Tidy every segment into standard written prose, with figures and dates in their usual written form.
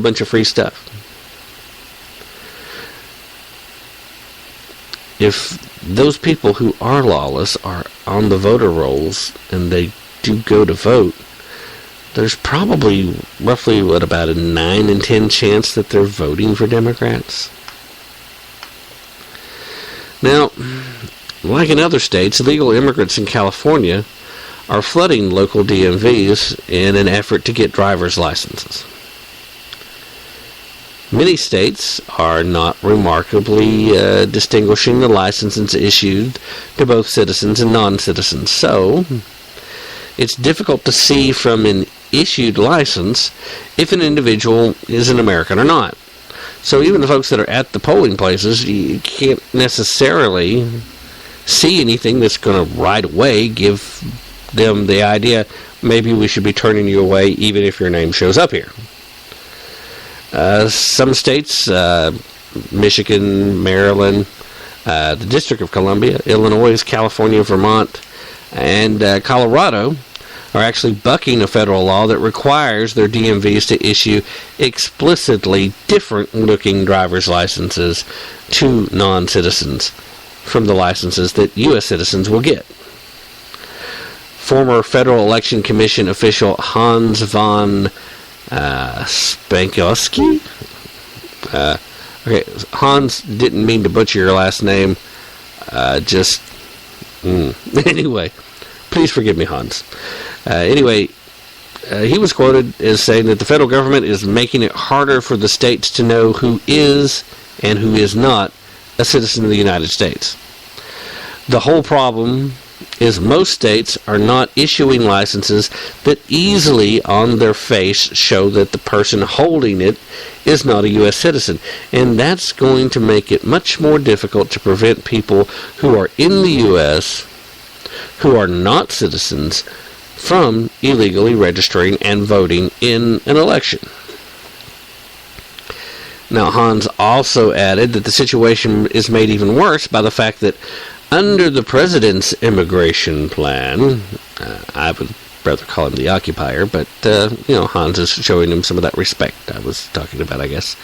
bunch of free stuff. If those people who are lawless are on the voter rolls and they do go to vote, there's probably roughly, about a 9 in 10 chance that they're voting for Democrats. Now, like in other states, illegal immigrants in California are flooding local DMVs in an effort to get driver's licenses. Many states are not remarkably distinguishing the licenses issued to both citizens and non-citizens. So, it's difficult to see from an issued license if an individual is an American or not. So even the folks that are at the polling places, you can't necessarily see anything that's going to right away give them the idea, maybe we should be turning you away even if your name shows up here. Some states, Michigan, Maryland, the District of Columbia, Illinois, California, Vermont, and Colorado are actually bucking a federal law that requires their DMVs to issue explicitly different-looking driver's licenses to non-citizens from the licenses that U.S. citizens will get. Former Federal Election Commission official Hans von Spankowski. Hans didn't mean to butcher your last name. Anyway, please forgive me, Hans. He was quoted as saying that the federal government is making it harder for the states to know who is and who is not a citizen of the United States. The whole problem is most states are not issuing licenses that easily on their face show that the person holding it is not a U.S. citizen. And that's going to make it much more difficult to prevent people who are in the U.S. who are not citizens from illegally registering and voting in an election. Now, Hans also added that the situation is made even worse by the fact that under the president's immigration plan, I would rather call him the occupier, but, Hans is showing him some of that respect I was talking about, I guess.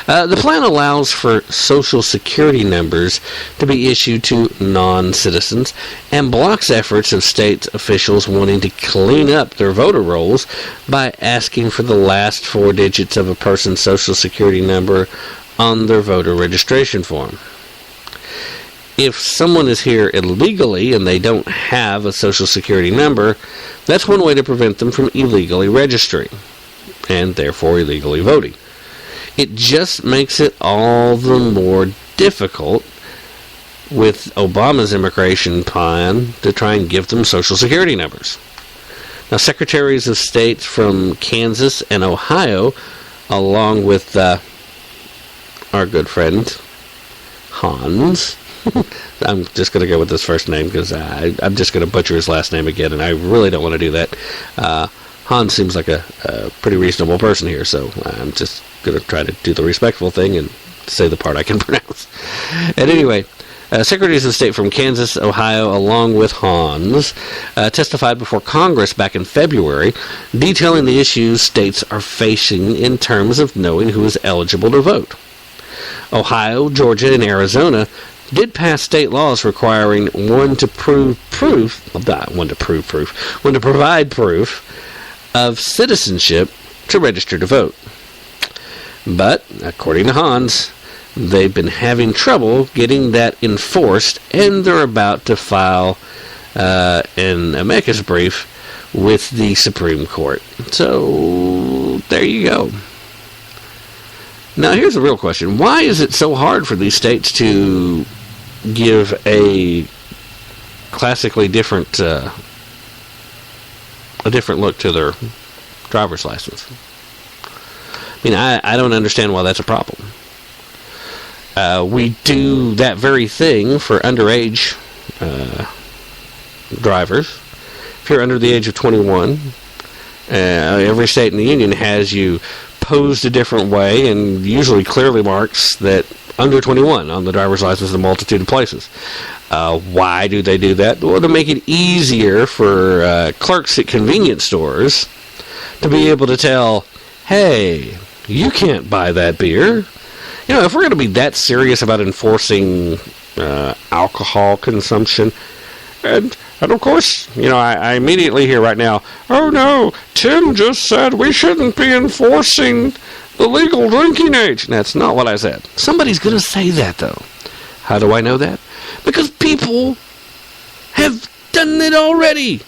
The plan allows for Social Security numbers to be issued to non-citizens and blocks efforts of state officials wanting to clean up their voter rolls by asking for the last 4 digits of a person's Social Security number on their voter registration form. If someone is here illegally and they don't have a Social Security number, that's one way to prevent them from illegally registering and therefore illegally voting. It just makes it all the more difficult with Obama's immigration plan to try and give them Social Security numbers. Now, secretaries of state from Kansas and Ohio, along with our good friend Hans, I'm just going to go with his first name because I'm just going to butcher his last name again, and I really don't want to do that. Hans seems like a pretty reasonable person here, so I'm just going to try to do the respectful thing and say the part I can pronounce. And anyway, secretaries of state from Kansas, Ohio, along with Hans, testified before Congress back in February, detailing the issues states are facing in terms of knowing who is eligible to vote. Ohio, Georgia, and Arizona did pass state laws requiring one to provide proof of citizenship to register to vote. But, according to Hans, they've been having trouble getting that enforced, and they're about to file an amicus brief with the Supreme Court. So, there you go. Now, here's the real question. Why is it so hard for these states to give a classically different a different look to their driver's license? I mean, I don't understand why that's a problem. We do that very thing for underage drivers. If you're under the age of 21, every state in the union has you posed a different way and usually clearly marks that under 21 on the driver's license in a multitude of places. Why do they do that? Well, to make it easier for clerks at convenience stores to be able to tell, hey, You can't buy that beer. If we're going to be that serious about enforcing alcohol consumption, and of course, I immediately hear right now, oh no, Tim just said we shouldn't be enforcing the legal drinking age. That's not what I said. Somebody's going to say that, though. How do I know that? Because people have done it already.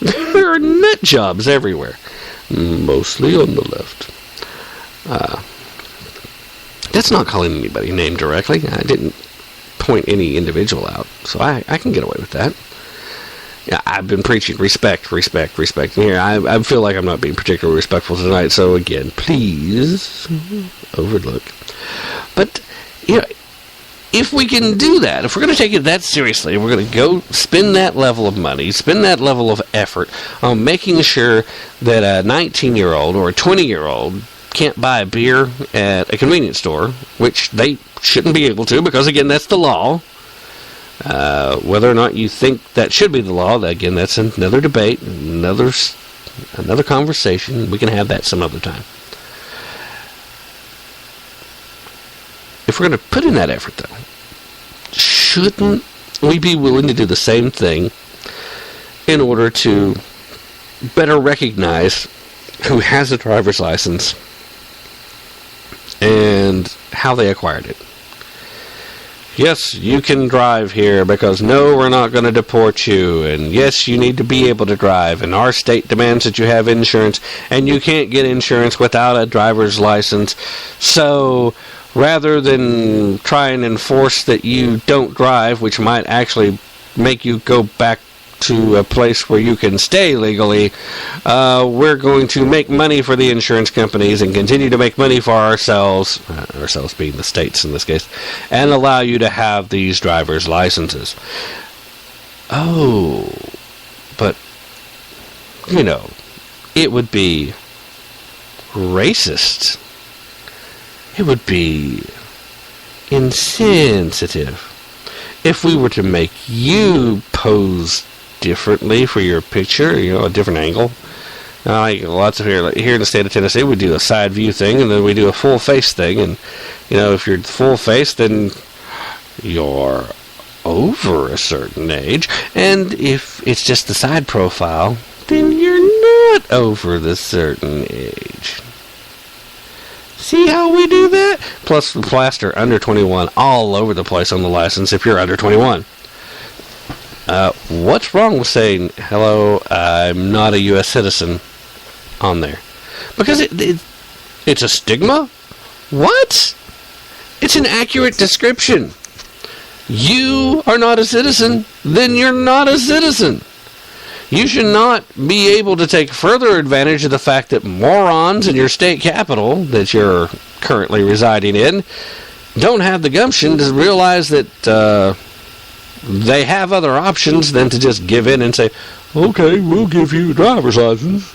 There are nut jobs everywhere. Mostly on the left. That's not calling anybody name directly. I didn't point any individual out, so I can get away with that. Yeah, I've been preaching respect. And here, I feel like I'm not being particularly respectful tonight, so again, please overlook. But, if we can do that, if we're going to take it that seriously, we're going to go spend that level of money, spend that level of effort on making sure that a 19-year-old or a 20-year-old can't buy a beer at a convenience store, which they shouldn't be able to, because, again, that's the law. Whether or not you think that should be the law, again, that's another debate, another conversation. We can have that some other time. If we're going to put in that effort, though, shouldn't we be willing to do the same thing in order to better recognize who has a driver's license and how they acquired it? Yes, you can drive here because no, we're not going to deport you. And yes, you need to be able to drive. And our state demands that you have insurance. And you can't get insurance without a driver's license. So rather than try and enforce that you don't drive, which might actually make you go back to a place where you can stay legally, we're going to make money for the insurance companies and continue to make money for ourselves being the states in this case, and allow you to have these driver's licenses. Oh, but, it would be racist. It would be insensitive if we were to make you pose differently for your picture, a different angle. Like lots of here in the state of Tennessee, we do a side view thing, and then we do a full face thing. And if you're full face, then you're over a certain age, and if it's just the side profile, then you're not over the certain age. See how we do that? Plus, we plaster under 21 all over the place on the license if you're under 21. What's wrong with saying, hello, I'm not a U.S. citizen on there? Because it's a stigma? What? It's an accurate description. You are not a citizen, then you're not a citizen. You should not be able to take further advantage of the fact that morons in your state capital that you're currently residing in don't have the gumption to realize that they have other options than to just give in and say, okay, we'll give you a driver's license.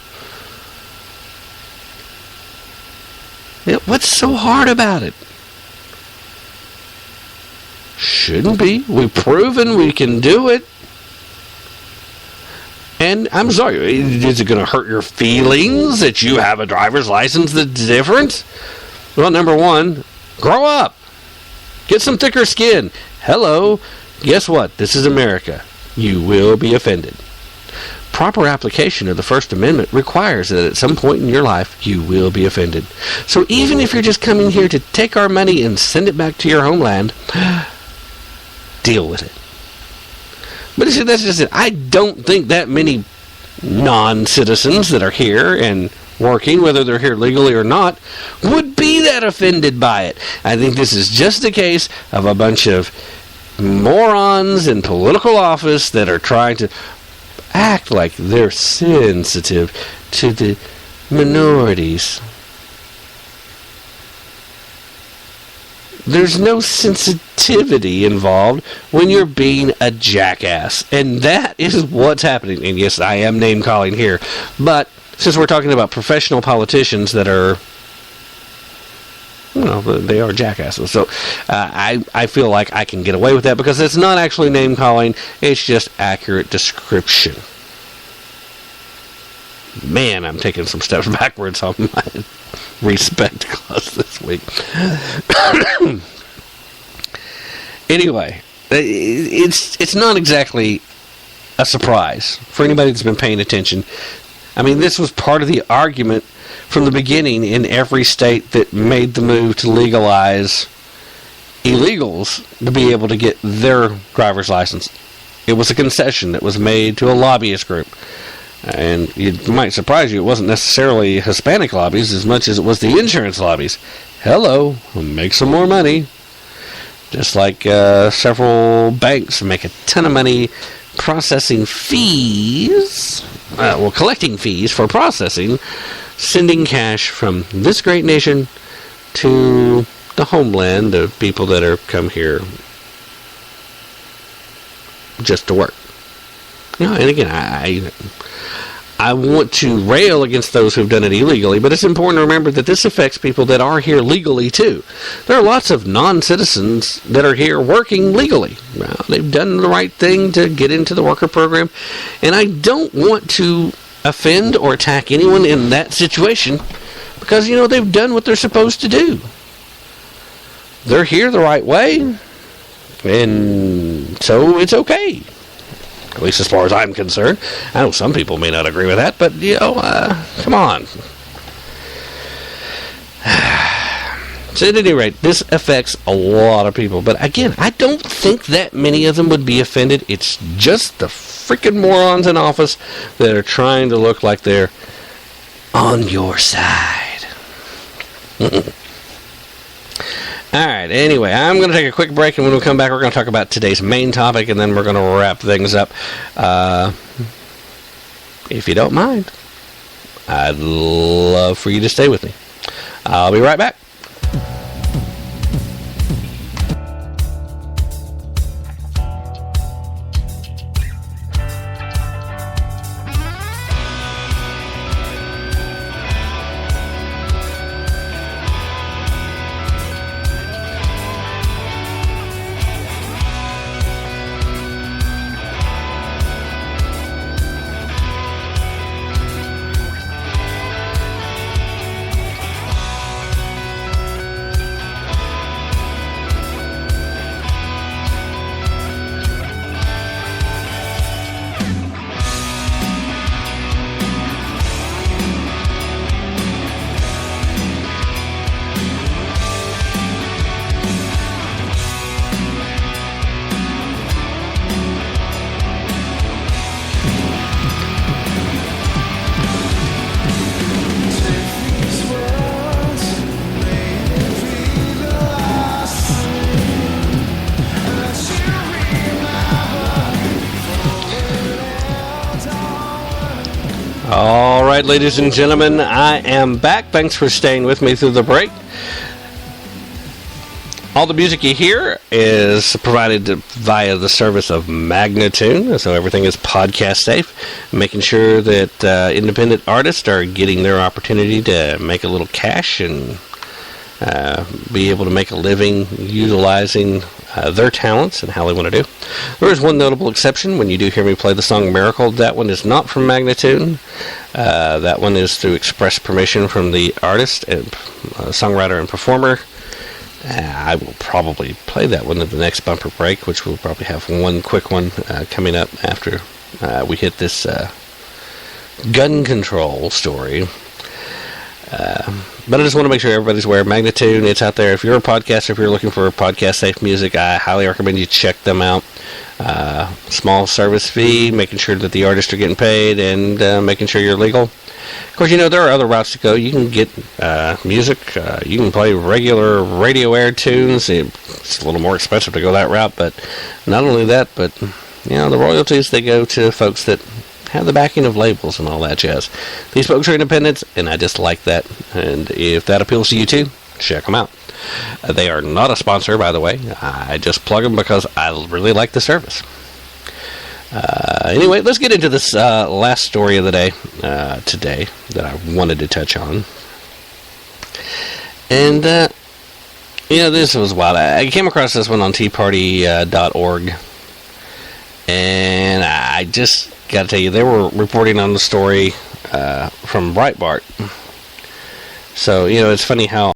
What's so hard about it? Shouldn't be. We've proven we can do it. And I'm sorry, is it going to hurt your feelings that you have a driver's license that's different? Well, number one, grow up. Get some thicker skin. Hello, guess what? This is America. You will be offended. Proper application of the First Amendment requires that at some point in your life, you will be offended. So even if you're just coming here to take our money and send it back to your homeland, deal with it. But that's just it. I don't think that many non-citizens that are here and working, whether they're here legally or not, would be that offended by it. I think this is just a case of a bunch of morons in political office that are trying to act like they're sensitive to the minorities. There's no sensitivity involved when you're being a jackass. And that is what's happening. And yes, I am name-calling here. But since we're talking about professional politicians that are, they are jackasses. So I feel like I can get away with that because it's not actually name-calling. It's just accurate description. Man, I'm taking some steps backwards on my respect clause this week. Anyway, it's not exactly a surprise for anybody that's been paying attention. I mean, this was part of the argument from the beginning in every state that made the move to legalize illegals to be able to get their driver's license. It was a concession that was made to a lobbyist group. And it might surprise you, it wasn't necessarily Hispanic lobbies as much as it was the insurance lobbies. Hello, make some more money. Just like several banks make a ton of money processing fees, collecting fees for processing, sending cash from this great nation to the homeland of people that are come here just to work. And again, I want to rail against those who've done it illegally, but it's important to remember that this affects people that are here legally too. There are lots of non-citizens that are here working legally. Well, they've done the right thing to get into the worker program, and I don't want to offend or attack anyone in that situation because, they've done what they're supposed to do. They're here the right way, and so it's okay. At least as far as I'm concerned. I know some people may not agree with that, but, come on. So at any rate, this affects a lot of people. But again, I don't think that many of them would be offended. It's just the freaking morons in office that are trying to look like they're on your side. Alright, anyway, I'm going to take a quick break, and when we come back, we're going to talk about today's main topic, and then we're going to wrap things up. If you don't mind, I'd love for you to stay with me. I'll be right back. All right, ladies and gentlemen, I am back. Thanks for staying with me through the break. All the music you hear is provided via the service of Magnatune, so everything is podcast safe, making sure that independent artists are getting their opportunity to make a little cash and be able to make a living utilizing their talents and how they want to do. There is one notable exception. When you do hear me play the song Miracle, that one is not from Magnatune. That one is through express permission from the artist and songwriter and performer. I will probably play that one at the next bumper break, which we'll probably have one quick one coming up after we hit this gun control story. But I just want to make sure everybody's aware of Magnatune. It's out there. If you're a podcaster, if you're looking for podcast-safe music, I highly recommend you check them out. Small service fee, making sure that the artists are getting paid, and making sure you're legal. Of course, there are other routes to go. You can get music. You can play regular radio air tunes. It's a little more expensive to go that route, but not only that, but the royalties, they go to folks that have the backing of labels and all that jazz. These folks are independents, and I just like that. And if that appeals to you too, check them out. They are not a sponsor, by the way. I just plug them because I really like the service. Anyway, let's get into this last story of the day today that I wanted to touch on. And, this was wild. I came across this one on teaparty.org. And I just got to tell you, they were reporting on the story from Breitbart. So, it's funny how